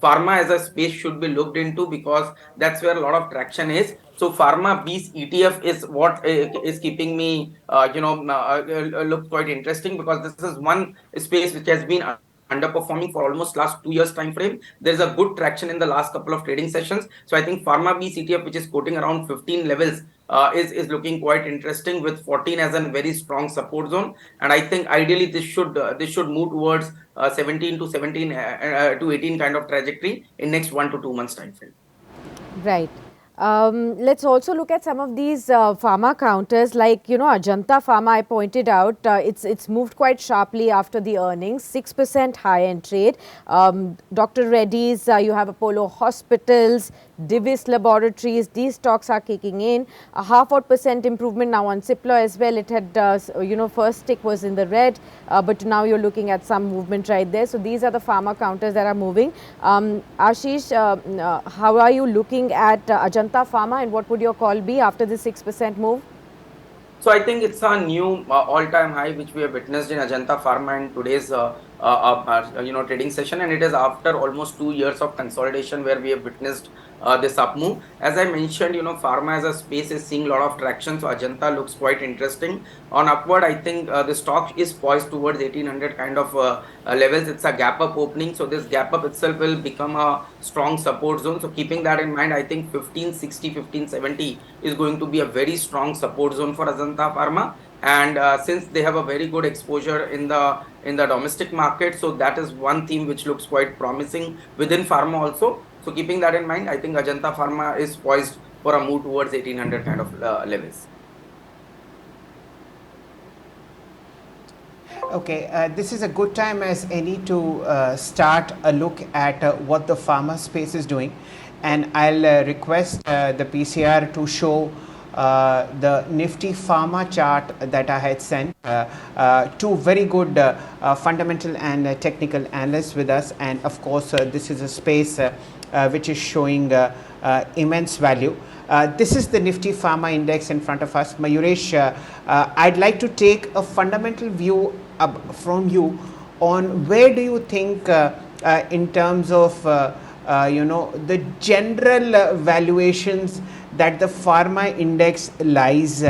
pharma as a space should be looked into, because that's where a lot of traction is. So pharma B's ETF is what is keeping me, look quite interesting, because this is one space which has been underperforming for almost last 2 years time frame. There's a good traction in the last couple of trading sessions. So I think pharma B's ETF, which is quoting around 15 levels, is looking quite interesting, with 14 as a very strong support zone. And I think ideally this should move towards 17 to 17 to 18 kind of trajectory in next 1 to 2 months time frame. Right. Let's also look at some of these pharma counters, like Ajanta Pharma. I pointed out it's moved quite sharply after the earnings, 6% higher in trade. Dr. Reddy's, you have Apollo Hospitals, Divis Laboratories. These stocks are kicking in. A 0.5% improvement now on Cipla as well. It had first tick was in the red, but now you're looking at some movement right there. So these are the pharma counters that are moving. Ashish, how are you looking at Ajanta Pharma, and what would your call be after the 6% move? So I think it's a new all-time high which we have witnessed in Ajanta Pharma in today's trading session, and it is after almost 2 years of consolidation where we have witnessed this up move. As I mentioned, pharma as a space is seeing a lot of traction, so Ajanta looks quite interesting. On upward, I think the stock is poised towards 1800 kind of levels. It's a gap up opening, so this gap up itself will become a strong support zone. So keeping that in mind, I think 1560, 1570 is going to be a very strong support zone for Ajanta Pharma. And since they have a very good exposure in the domestic market, so that is one theme which looks quite promising within pharma also. So keeping that in mind, I think Ajanta Pharma is poised for a move towards 1800 kind of levels. Okay, this is a good time as any to start a look at what the pharma space is doing, and I'll request the PCR to show the Nifty Pharma chart that I had sent. Two very good fundamental and technical analysts with us, and of course this is a space which is showing immense value. This is the Nifty Pharma index in front of us. Mayuresh, I'd like to take a fundamental view from you on where do you think in terms of the general valuations that the pharma index lies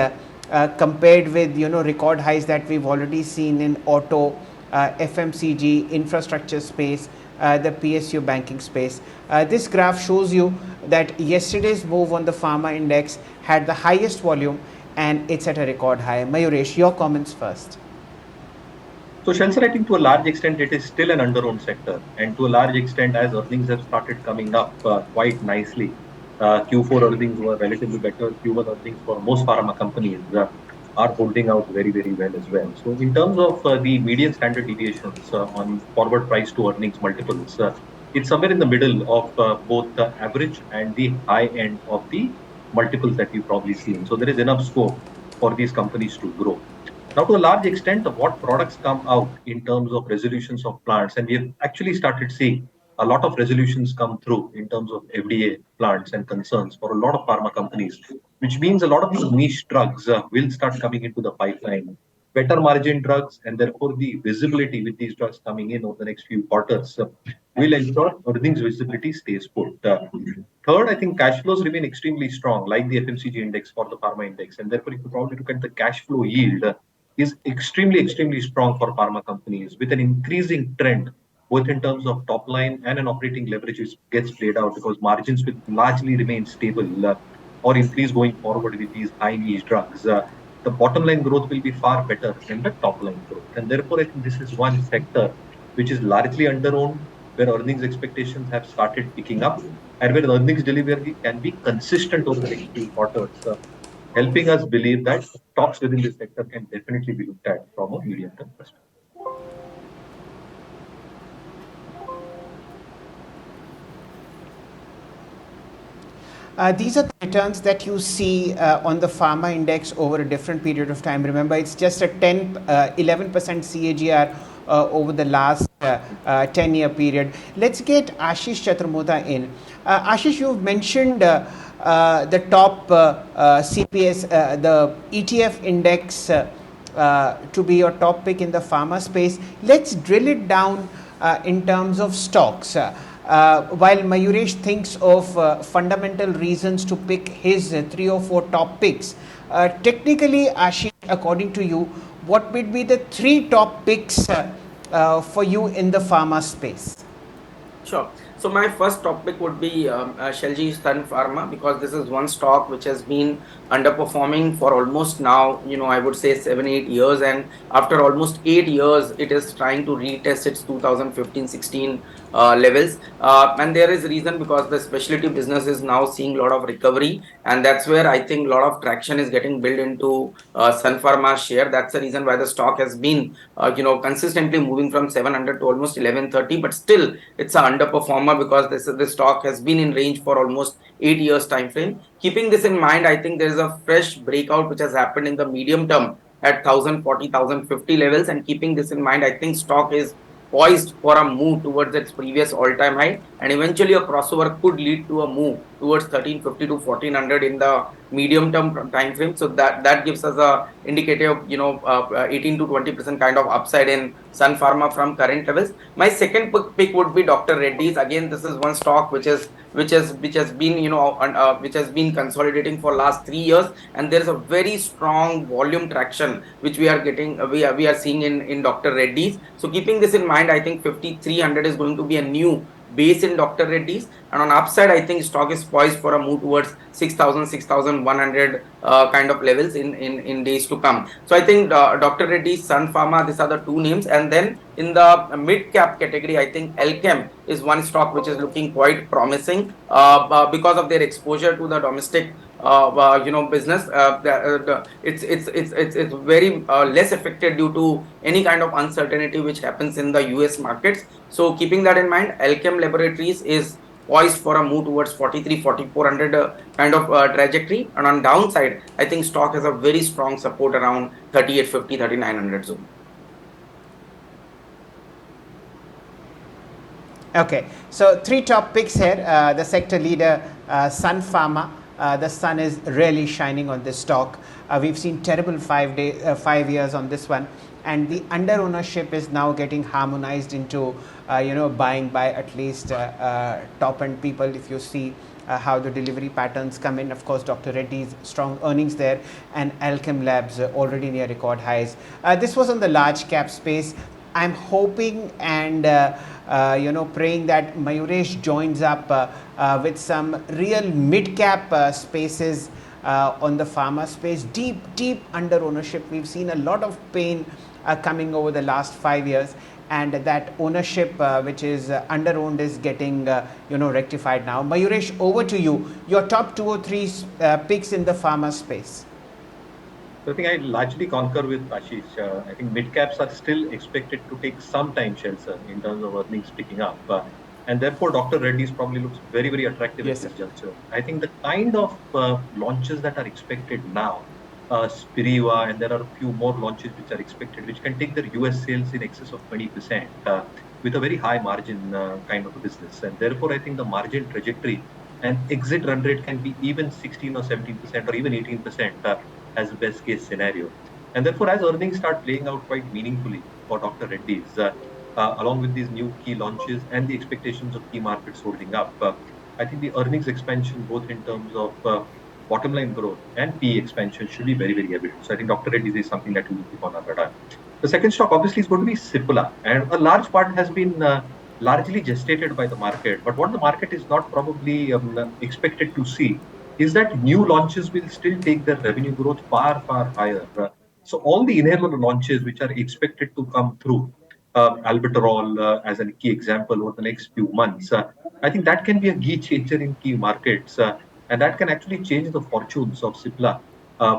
compared with record highs that we've already seen in auto, FMCG, infrastructure space, the PSU banking space. This graph shows you that yesterday's move on the pharma index had the highest volume and it's at a record high. Mayuresh, your comments first. So, Shansar, I think to a large extent it is still an under-owned sector, and to a large extent as earnings have started coming up quite nicely. Q4 earnings were relatively better. Q1 earnings for most pharma companies are holding out very, very well as well. So in terms of the median standard deviations on forward price to earnings multiples, it's somewhere in the middle of both the average and the high end of the multiples that we've probably seen. So there is enough scope for these companies to grow. Now, to a large extent, what products come out in terms of resolutions of plants, and we have actually started seeing a lot of resolutions come through in terms of FDA plants and concerns for a lot of pharma companies, which means a lot of these niche drugs will start coming into the pipeline. Better margin drugs, and therefore the visibility with these drugs coming in over the next few quarters will ensure earnings visibility stays put. Third, I think cash flows remain extremely strong, like the FMCG index for the pharma index, and therefore if you probably look at the cash flow yield, is extremely, extremely strong for pharma companies with an increasing trend, both in terms of top line and an operating leverage which gets played out because margins will largely remain stable or increase going forward with these high niche drugs. The bottom line growth will be far better than the top line growth. And therefore, I think this is one sector which is largely under-owned, where earnings expectations have started picking up and where earnings delivery can be consistent over the next few quarters. Helping us believe that stocks within this sector can definitely be looked at from a medium-term perspective. These are the returns that you see on the pharma index over a different period of time. Remember, it's just a 11% CAGR over the last 10-year period. Let's get Ashish Chaturmohta in. Ashish, you've mentioned the top CPS, the ETF index to be your top pick in the pharma space. Let's drill it down in terms of stocks. while Mayuresh thinks of fundamental reasons to pick his 3 or 4 top picks, technically, Ashish, according to you, what would be the 3 top picks for you in the pharma space? Sure. So my first topic would be Shelji Sunpharma, because this is one stock which has been underperforming for almost now, I would say 7, 8 years, and after almost 8 years, it is trying to retest its 2015-16 levels. And there is reason, because the specialty business is now seeing a lot of recovery, and that's where I think a lot of traction is getting built into Sunpharma share. That's the reason why the stock has been, consistently moving from 700 to almost 1130, but still it's an underperformer, because this stock has been in range for almost 8 years time frame. Keeping this in mind, I think there is a fresh breakout which has happened in the medium term at 1040, 1050 levels, and keeping this in mind, I think stock is poised for a move towards its previous all-time high, and eventually a crossover could lead to a move towards 1350 to 1400 in the medium term time frame. So that gives us a indicative, 18 to 20% kind of upside in Sun Pharma from current levels. My second pick would be Dr. Reddy's. Again, this is one stock which has been, which has been consolidating for last 3 years, and there is a very strong volume traction which we are getting, we are seeing in Dr. Reddy's. So keeping this in mind, I think 5300 is going to be a new base in Dr. Reddy's, and on upside, I think stock is poised for a move towards 6000, 6100 kind of levels in days to come. So I think Dr. Reddy's, Sun Pharma, these are the two names. And then in the mid cap category, I think Alchem is one stock which is looking quite promising because of their exposure to the domestic business. It's very less affected due to any kind of uncertainty which happens in the US markets. So keeping that in mind, Alchem Laboratories is poised for a move towards 43, 4400 kind of trajectory, and on downside, I think stock has a very strong support around 3850, 3900 zone. Okay, so 3 top picks here. The sector leader, Sun Pharma. The sun is really shining on this stock. We've seen terrible 5 years on this one, and the under ownership is now getting harmonized into buying by at least top end people. If you see how the delivery patterns come in, of course Dr. Reddy's strong earnings there, and Alchem Labs already near record highs. This was on the large cap space. I'm hoping and praying that Mayuresh joins up with some real mid-cap spaces on the pharma space. Deep under ownership. We've seen a lot of pain coming over the last 5 years, and that ownership which is under-owned is getting rectified now. Mayuresh, over to you. Your top 2 or 3 picks in the pharma space. So I think I largely concur with Ashish. I think mid caps are still expected to take some time, Shelter, in terms of earnings picking up. And therefore, Dr. Reddy's probably looks very, very attractive at this juncture. I think the kind of launches that are expected now, Spiriva, and there are a few more launches which are expected, which can take their US sales in excess of 20% with a very high margin kind of a business. And therefore, I think the margin trajectory and exit run rate can be even 16 or 17% or even 18%. As a best case scenario. And therefore, as earnings start playing out quite meaningfully for Dr. Reddy's, along with these new key launches and the expectations of key markets holding up, I think the earnings expansion, both in terms of bottom line growth and PE expansion, should be very, very evident. So I think Dr. Reddy's is something that we will keep on our radar. The second stock obviously is going to be Cipla, and a large part has been largely gestated by the market. But what the market is not probably expected to see is that new launches will still take their revenue growth far, far higher. So all the inhaler launches which are expected to come through, albuterol as a key example over the next few months, I think that can be a key changer in key markets, and that can actually change the fortunes of Cipla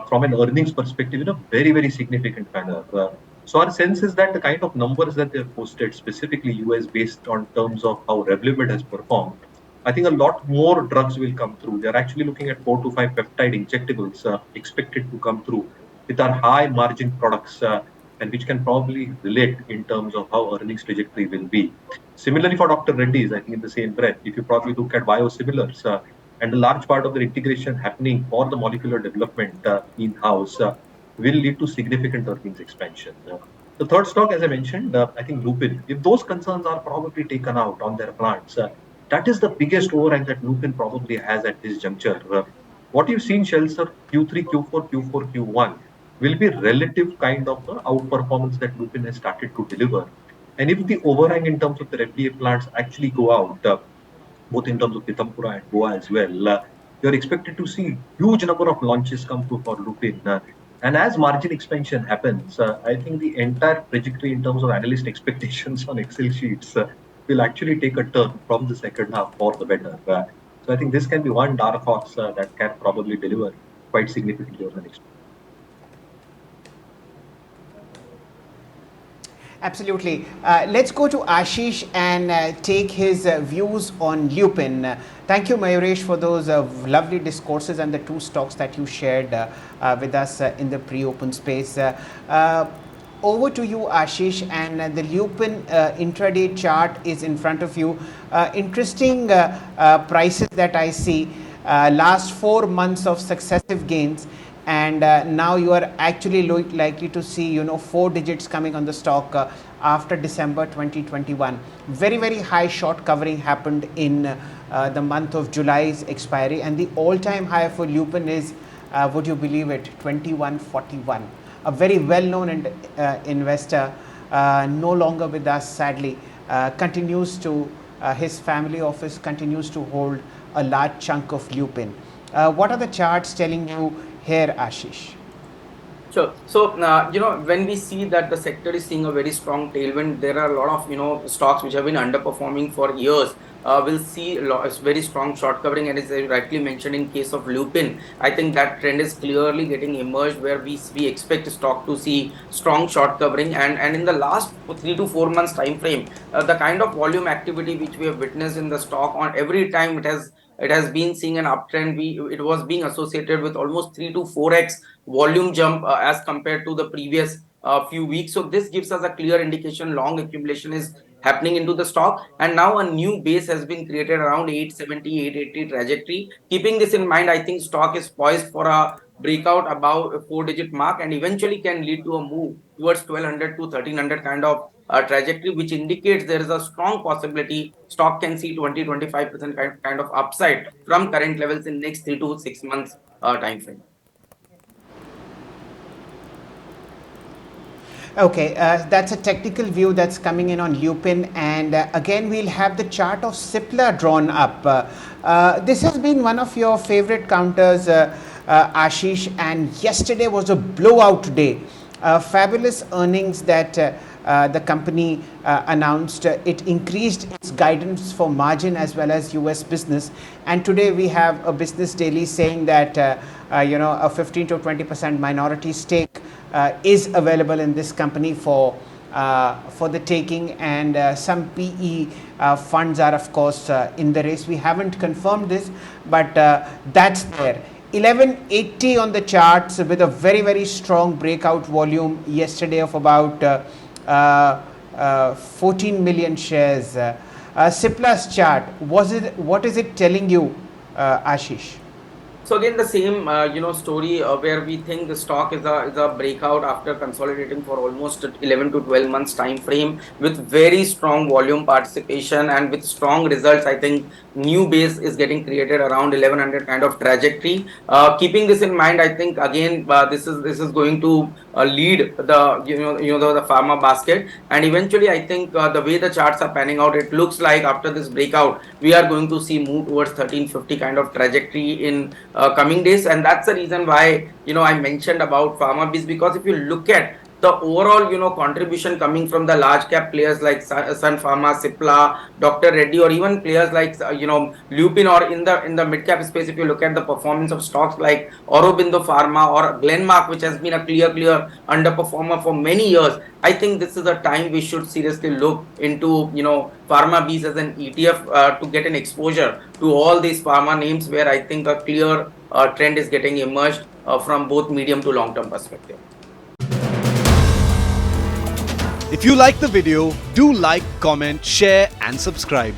from an earnings perspective in a very, very significant manner. So our sense is that the kind of numbers that they've posted, specifically US based on terms of how Revlimid has performed, I think a lot more drugs will come through. They're actually looking at 4 to 5 peptide injectables expected to come through with our high margin products and which can probably relate in terms of how earnings trajectory will be. Similarly for Dr. Reddy's, I think in the same breath, if you probably look at biosimilars and a large part of the integration happening for the molecular development in-house will lead to significant earnings expansion. The third stock, as I mentioned, I think Lupin, if those concerns are probably taken out on their plants, That is the biggest overhang that Lupin probably has at this juncture. What you've seen, Shelter, Q3, Q4, Q4, Q1 will be relative kind of outperformance that Lupin has started to deliver. And if the overhang in terms of the FDA plants actually go out, both in terms of Pithampura and Goa as well, you're expected to see huge number of launches come through for Lupin. And as margin expansion happens, I think the entire trajectory in terms of analyst expectations on Excel sheets will actually take a turn from the second half for the better. So I think this can be one dark horse that can probably deliver quite significantly over the next. Absolutely. Let's go to Ashish and take his views on Lupin. Thank you, Mayuresh, for those lovely discourses and the two stocks that you shared with us in the pre-open space. Over to you, Ashish, and the Lupin intraday chart is in front of you. Interesting prices that I see. Last 4 months of successive gains, and now you are actually likely to see 4 digits coming on the stock after December 2021. Very high short covering happened in the month of July's expiry, and the all-time high for Lupin is, would you believe it, 2141. A very well-known investor, no longer with us sadly, continues to his family office continues to hold a large chunk of Lupin. What are the charts telling you here, Ashish? Sure. So, when we see that the sector is seeing a very strong tailwind, there are a lot of, stocks which have been underperforming for years. We'll see very strong short covering, and as I rightly mentioned in case of Lupin, I think that trend is clearly getting emerged where we expect stock to see strong short covering, and in the last 3 to 4 months time frame, the kind of volume activity which we have witnessed in the stock on every time it has been seeing an uptrend. It was being associated with almost 3 to 4x volume jump as compared to the previous few weeks. So this gives us a clear indication long accumulation is happening into the stock, and now a new base has been created around 870 880 trajectory. Keeping this in mind, I think stock is poised for a breakout above a 4-digit mark and eventually can lead to a move towards 1200 to 1300 kind of trajectory, which indicates there is a strong possibility stock can see 20-25% kind of upside from current levels in next 3 to 6 months time frame. Okay, that's a technical view that's coming in on Lupin, and again we'll have the chart of Cipla drawn up. This has been one of your favorite counters, Ashish, and yesterday was a blowout day. Fabulous earnings that the company announced. It increased its guidance for margin as well as US business, and today we have a business daily saying that a 15 to 20% minority stake is available in this company for the taking, and some PE funds are of course in the race. We haven't confirmed this, but that's there. 1180 on the charts with a very strong breakout volume yesterday of about 14 million shares. Cipla's chart, what is it telling you, Ashish? So again, the same story where we think the stock is a breakout after consolidating for almost 11 to 12 months time frame with very strong volume participation and with strong results. I think new base is getting created around 1100 kind of trajectory. Keeping this in mind, I think again this is going to lead the pharma basket, and eventually I think the way the charts are panning out, it looks like after this breakout we are going to see move towards 1350 kind of trajectory in coming days. And that's the reason why I mentioned about pharma biz, because if you look at the overall contribution coming from the large cap players like Sunpharma, Cipla, Dr. Reddy, or even players like Lupin, or in the mid cap space, if you look at the performance of stocks like Aurobindo Pharma or Glenmark, which has been a clear underperformer for many years, I think this is a time we should seriously look into pharma bees as an ETF to get an exposure to all these pharma names where I think a clear trend is getting emerged from both medium to long term perspective. If you like the video, do like, comment, share and subscribe.